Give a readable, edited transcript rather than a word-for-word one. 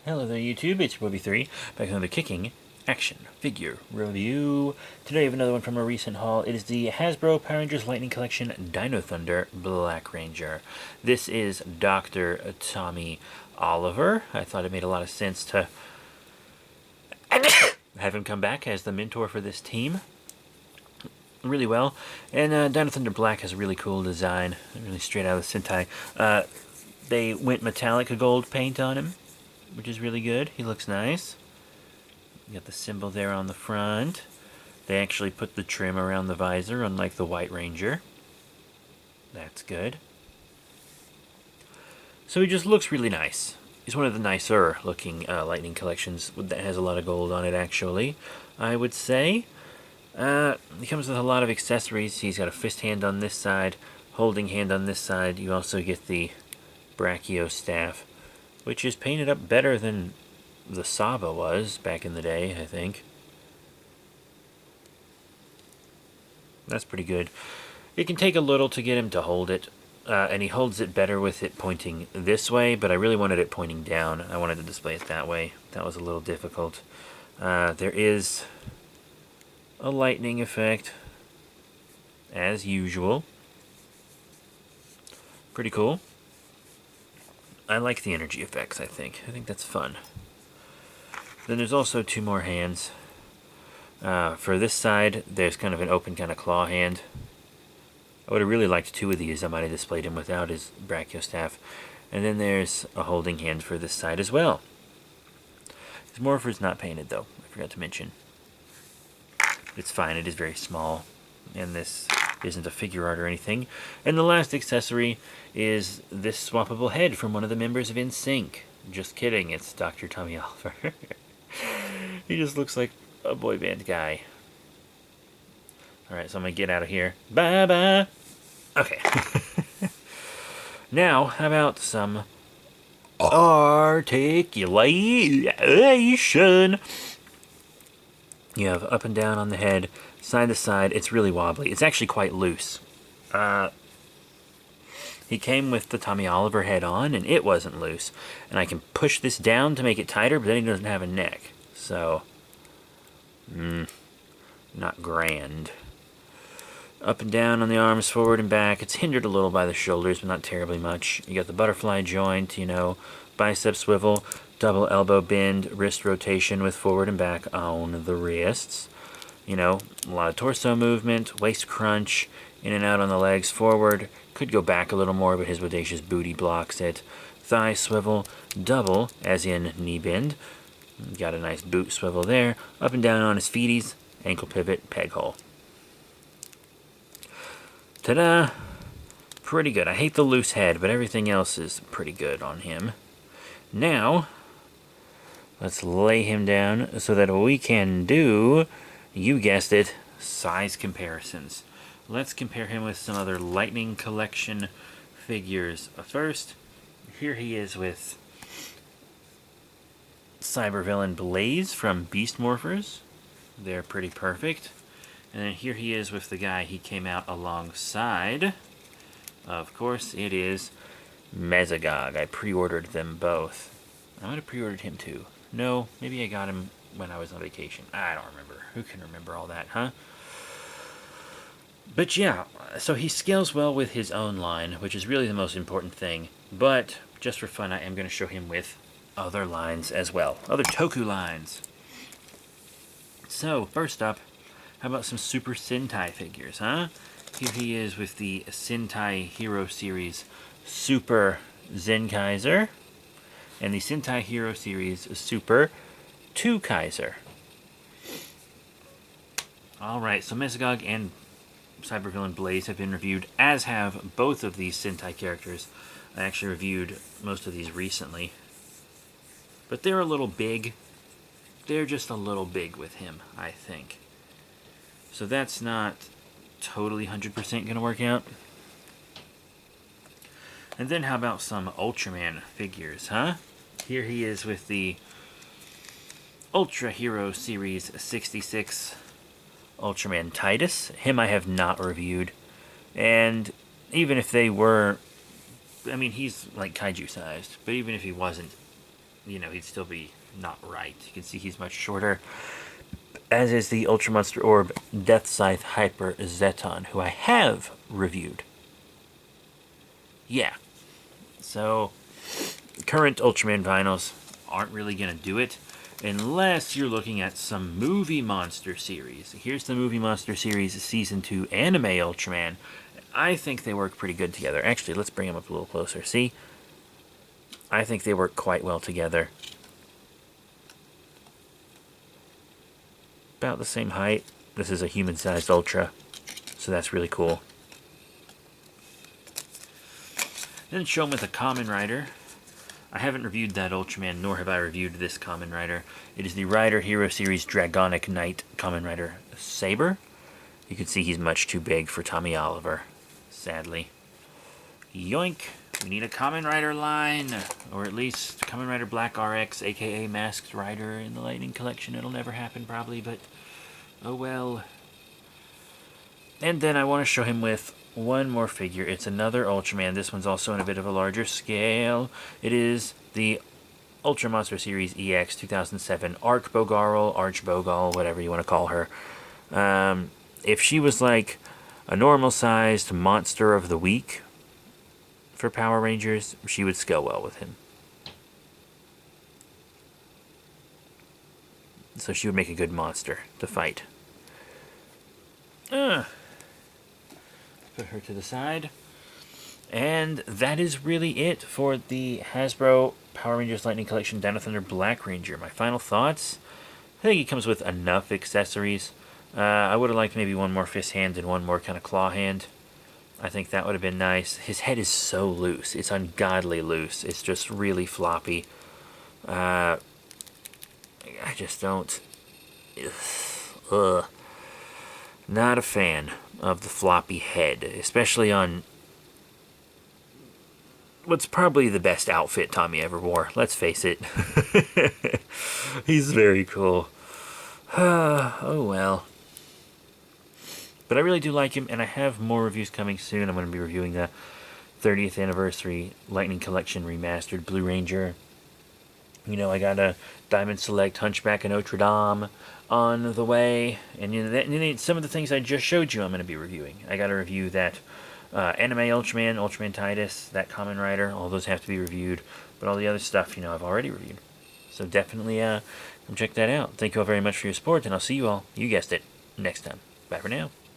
Hello there YouTube, it's your Bobby3, back with another kicking action figure review. Today I have another one from a recent haul. It is the Hasbro Power Rangers Lightning Collection Dino Thunder Black Ranger. This is Dr. Tommy Oliver. I thought it made a lot of sense to have him come back as the mentor for this team. Really well. And Dino Thunder Black has a really cool design, really straight out of the Sentai. They went metallic gold paint on him, which is really good. He looks nice. You got the symbol there on the front. They actually put the trim around the visor, unlike the White Ranger. That's good. So he just looks really nice. He's one of the nicer looking Lightning collections that has a lot of gold on it, actually, I would say. He comes with a lot of accessories. He's got a fist hand on this side, holding hand on this side. You also get the brachio staff, which is painted up better than the Saba was back in the day, I think. That's pretty good. It can take a little to get him to hold it, and he holds it better with it pointing this way, but I really wanted it pointing down. I wanted to display it that way. That was a little difficult. There is a lightning effect, as usual. Pretty cool. I like the energy effects, I think. I think that's fun. Then there's also two more hands. For this side, there's kind of an open kind of claw hand. I would have really liked two of these. I might have displayed him without his brachio staff. And then there's a holding hand for this side as well. His morpher's not painted, though. I forgot to mention. It's fine. It is very small. And this isn't a figure art or anything. And the last accessory is this swappable head from one of the members of NSYNC. Just kidding, it's Dr. Tommy Oliver. He just looks like a boy band guy. Alright, so I'm going to get out of here. Bye-bye! Okay. Now, how about some articulation? You have up and down on the head, side to side. It's really wobbly. It's actually quite loose. He came with the Tommy Oliver head on, and it wasn't loose. And I can push this down to make it tighter, but then he doesn't have a neck. So, not grand. Up and down on the arms, forward and back. It's hindered a little by the shoulders, but not terribly much. You got the butterfly joint, you know, bicep swivel, double elbow bend, wrist rotation with forward and back on the wrists. You know, a lot of torso movement, waist crunch, in and out on the legs, forward. Could go back a little more, but his bodacious booty blocks it. Thigh swivel, double, as in knee bend. Got a nice boot swivel there. Up and down on his feeties, ankle pivot, peg hole. Ta-da! Pretty good. I hate the loose head, but everything else is pretty good on him. Now, let's lay him down so that we can do, you guessed it, size comparisons. Let's compare him with some other Lightning Collection figures. First, here he is with cybervillain Blaze from Beast Morphers. They're pretty perfect. And then here he is with the guy he came out alongside. Of course, it is Mesogog. I pre-ordered them both. I might have pre-ordered him too. No, maybe I got him when I was on vacation. I don't remember. Who can remember all that, huh? But yeah, so he scales well with his own line, which is really the most important thing. But, just for fun, I am going to show him with other lines as well. Other Toku lines. So, first up, how about some Super Sentai figures, huh? Here he is with the Sentai Hero Series Super Zenkaiser. And the Sentai Hero Series Super 2 Kaiser. Alright, so Mesogog and cybervillain Blaze have been reviewed, as have both of these Sentai characters. I actually reviewed most of these recently. But they're a little big. They're just a little big with him, I think. So that's not totally 100% going to work out. And then how about some Ultraman figures, huh? Here he is with the Ultra Hero Series 66 Ultraman Titus. Him I have not reviewed. And even if they were... I mean, he's like kaiju sized. But even if he wasn't, he'd still be not right. You can see he's much shorter. As is the Ultra Monster Orb Death Scythe Hyper Zeton, who I have reviewed. Yeah. So, current Ultraman vinyls aren't really going to do it unless you're looking at some movie monster series. Here's the movie monster series Season 2 Anime Ultraman. I think they work pretty good together. Actually, let's bring them up a little closer. See? I think they work quite well together. About the same height. This is a human-sized Ultra, so that's really cool. Then show him with a Kamen Rider. I haven't reviewed that Ultraman, nor have I reviewed this Kamen Rider. It is the Rider Hero Series Dragonic Knight Kamen Rider Saber. You can see he's much too big for Tommy Oliver, sadly. Yoink! We need a Kamen Rider line, or at least Kamen Rider Black RX, aka Masked Rider in the Lightning Collection. It'll never happen probably, but oh well. And then I want to show him with one more figure. It's another Ultraman. This one's also in a bit of a larger scale. It is the Ultra Monster Series EX 2007 Archbogal, whatever you want to call her. If she was like a normal-sized Monster of the Week for Power Rangers, she would scale well with him. So she would make a good monster to fight. Put her to the side. And that is really it for the Hasbro Power Rangers Lightning Collection Dino Thunder Black Ranger. My final thoughts? I think he comes with enough accessories. I would have liked maybe one more fist hand and one more kind of claw hand. I think that would have been nice. His head is so loose. It's ungodly loose. It's just really floppy. I just don't... Ugh. Not a fan of the floppy head, especially on what's probably the best outfit Tommy ever wore. Let's face it. He's very cool. Oh well. But I really do like him, and I have more reviews coming soon. I'm going to be reviewing the 30th Anniversary Lightning Collection Remastered Blue Ranger. I got a Diamond Select Hunchback of Notre Dame on the way. And some of the things I just showed you I'm going to be reviewing. I got to review that Anime Ultraman Titus, that Kamen Rider. All those have to be reviewed. But all the other stuff, I've already reviewed. So definitely come check that out. Thank you all very much for your support, and I'll see you all, you guessed it, next time. Bye for now.